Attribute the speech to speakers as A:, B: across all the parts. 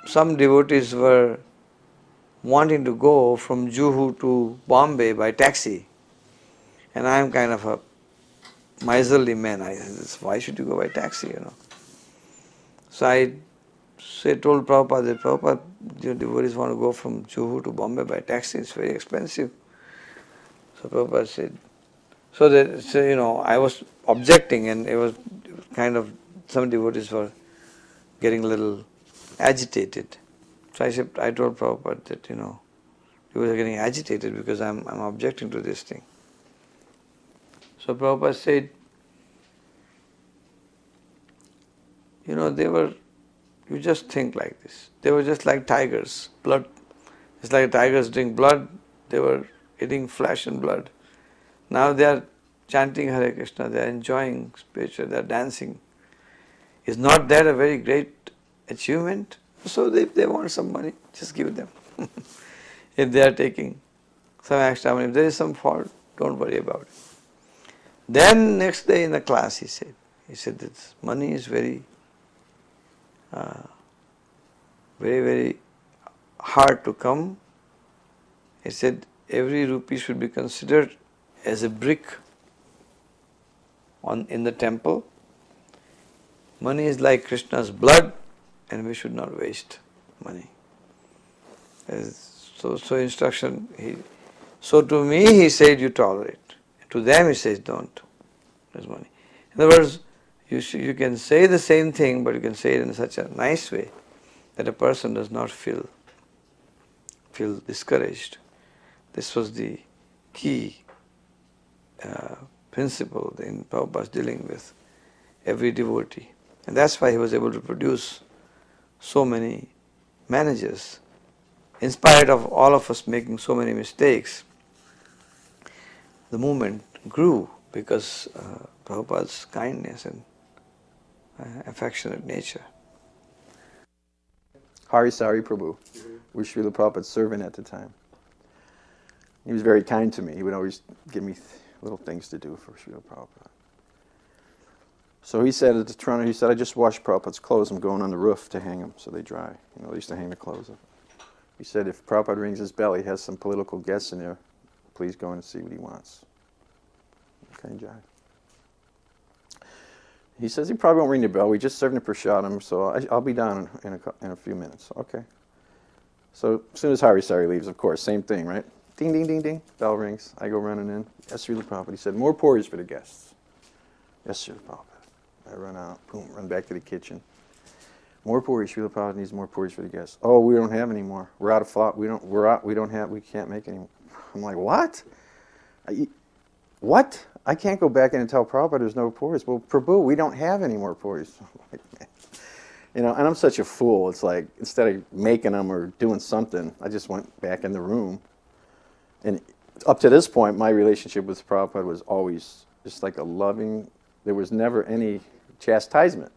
A: some devotees were wanting to go from Juhu to Bombay by taxi. And I am kind of a miserly man. I said, why should you go by taxi, So I told Prabhupada that, Prabhupada, your devotees want to go from Juhu to Bombay by taxi, it's very expensive. So Prabhupada said, I was objecting, and it was kind of, some devotees were getting a little agitated. So I told Prabhupada that, devotees are getting agitated because I'm objecting to this thing. So Prabhupada said, you just think like this. They were just like tigers, blood. It's like tigers drink blood, they were eating flesh and blood. Now they are chanting Hare Krishna, they are enjoying spiritual, they are dancing. Is not that a very great achievement? So if they want some money, just give them. If they are taking some extra money, if there is some fault, don't worry about it. Then next day in the class he said this money is very, very hard to come. He said every rupee should be considered as a brick in the temple. Money is like Krishna's blood, and we should not waste money. So instruction. So to me he said you tolerate. To them he says don't. There's money. In other words, you can say the same thing, but you can say it in such a nice way that a person does not feel discouraged. This was the key principle in Prabhupada's dealing with every devotee. And that's why he was able to produce so many managers. In spite of all of us making so many mistakes, the movement grew because Prabhupada's kindness and affectionate nature.
B: Srila Prabhu was Srila Prabhupada's servant at the time. He was very kind to me. He would always give me little things to do for Srila Prabhupada. So he said at the Toronto, I just washed Prabhupada's clothes. I'm going on the roof to hang them so they dry. They used to hang the clothes up. He said if Prabhupada rings his bell, he has some political guests in there. Please go and see what he wants. Okay, Jai. He says he probably won't ring the bell. We just served him prasadam, so I'll be down in a few minutes. Okay. So as soon as Harisari leaves, of course, same thing, right? Ding, ding, ding, ding. Bell rings. I go running in. Yes, Srila Prabhupada. He said, more porridge for the guests. Yes, Srila Prabhupada. I run out. Boom, run back to the kitchen. More porridge. Srila Prabhupada needs more porridge for the guests. Oh, we don't have any more. We're out of flour. We can't make any more. I'm like, what? What? I can't go back in and tell Prabhupada there's no porridge. Well, Prabhu, we don't have any more porridge. And I'm such a fool. It's like, instead of making them or doing something, I just went back in the room. And up to this point, my relationship with Prabhupada was always just like a loving, there was never any chastisement.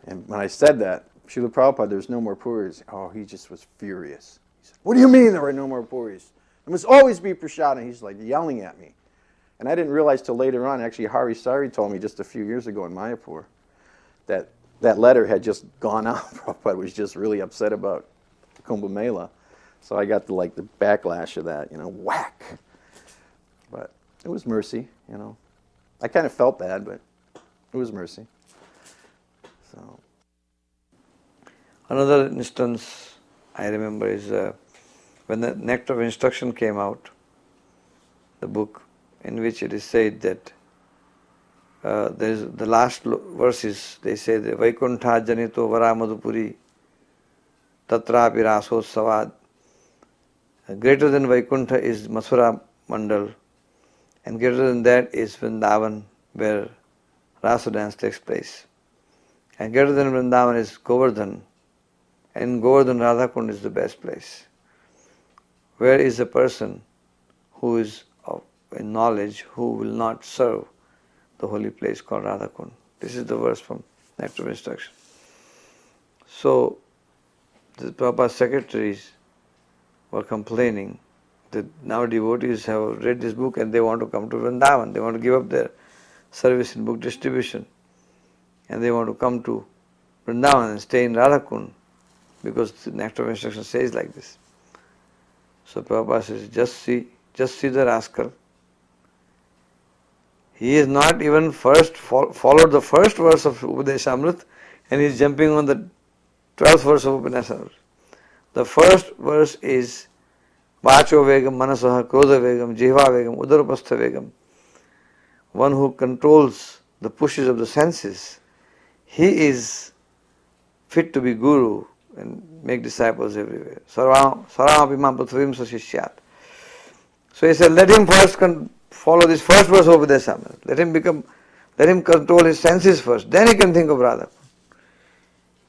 B: And when I said that, Srila Prabhupada, there's no more puris. Oh, he just was furious. He said, what do you mean there are no more puris? There must always be prasad. And he's like yelling at me. And I didn't realize till later on, actually Harisari told me just a few years ago in Mayapur, that letter had just gone out. Prabhupada was just really upset about Kumbh Mela. So I got the backlash of that, whack. But it was mercy, I kind of felt bad, but it was mercy. So
A: another instance I remember is when the Nectar of Instruction came out, the book, in which it is said that there is the last verses, they say that Vaikuntha janito varamadupuri tatrapi rasosavad. Greater than Vaikuntha is Mathura Mandal, and greater than that is Vrindavan, where Rasa dance takes place. And greater than Vrindavan is Govardhan, and in Govardhan Radhakund is the best place. Where is a person who is in knowledge who will not serve the holy place called Radhakund? This is the verse from Nectar of Instruction. So the Prabhupada's secretaries were complaining that now devotees have read this book and they want to come to Vrindavan. They want to give up their service in book distribution and they want to come to Vrindavan and stay in Radhakund because the nectar of instruction says like this. So Prabhupada says, just see the rascal. He is not even followed the first verse of Upadeshamrita, and he is jumping on the 12th verse of Upadeshamrita. The first verse is Vacho Vegam, Manasaha, Krodha Vegam, Jihva Vegam, Udarupastha Vegam. One who controls the pushes of the senses, he is fit to be guru and make disciples everywhere. Sarvamapi mam prithvim sashishyat. So he said, let him first follow this first verse of Upadeshamrita. Let him control his senses first. Then he can think of Radha.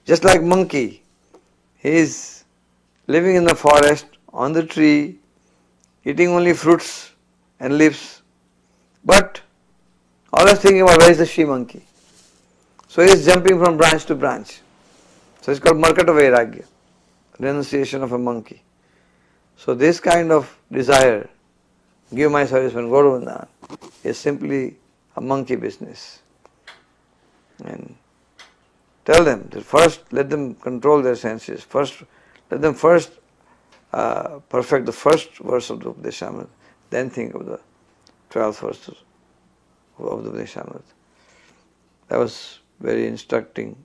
A: Just like monkey, he is living in the forest, on the tree, eating only fruits and leaves, but always thinking about where is the she-monkey. So he is jumping from branch to branch. So it's called Markata Vairagya, renunciation of a monkey. So this kind of desire, give my service and go to Vrindavan, is simply a monkey business. And tell them that first let them control their senses. Let them perfect the first verse of the Upadeshamrita, then think of the 12th verse of the Upadeshamrita. That was very instructive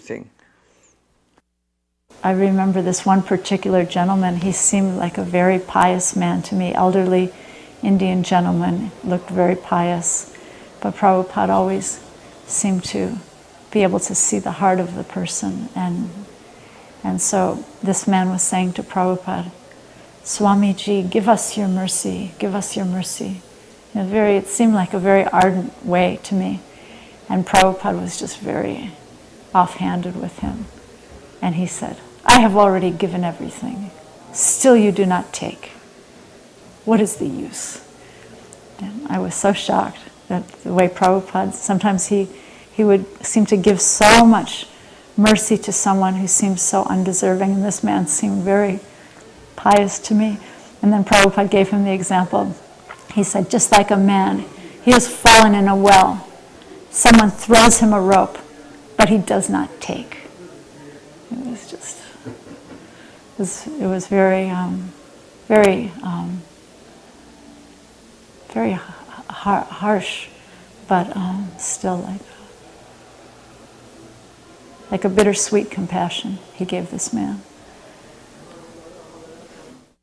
A: thing.
C: I remember this one particular gentleman. He seemed like a very pious man to me, elderly Indian gentleman, looked very pious. But Prabhupada always seemed to be able to see the heart of the person. And so this man was saying to Prabhupada, Swamiji, give us your mercy, give us your mercy. It seemed like a very ardent way to me. And Prabhupada was just very offhanded with him. And he said, I have already given everything. Still you do not take. What is the use? And I was so shocked that the way Prabhupada, sometimes he would seem to give so much mercy to someone who seemed so undeserving, and this man seemed very pious to me. And then Prabhupada gave him the example. He said, just like a man, he has fallen in a well. Someone throws him a rope, but he does not take. It was just, it was very harsh, but still like a bittersweet compassion he gave this man.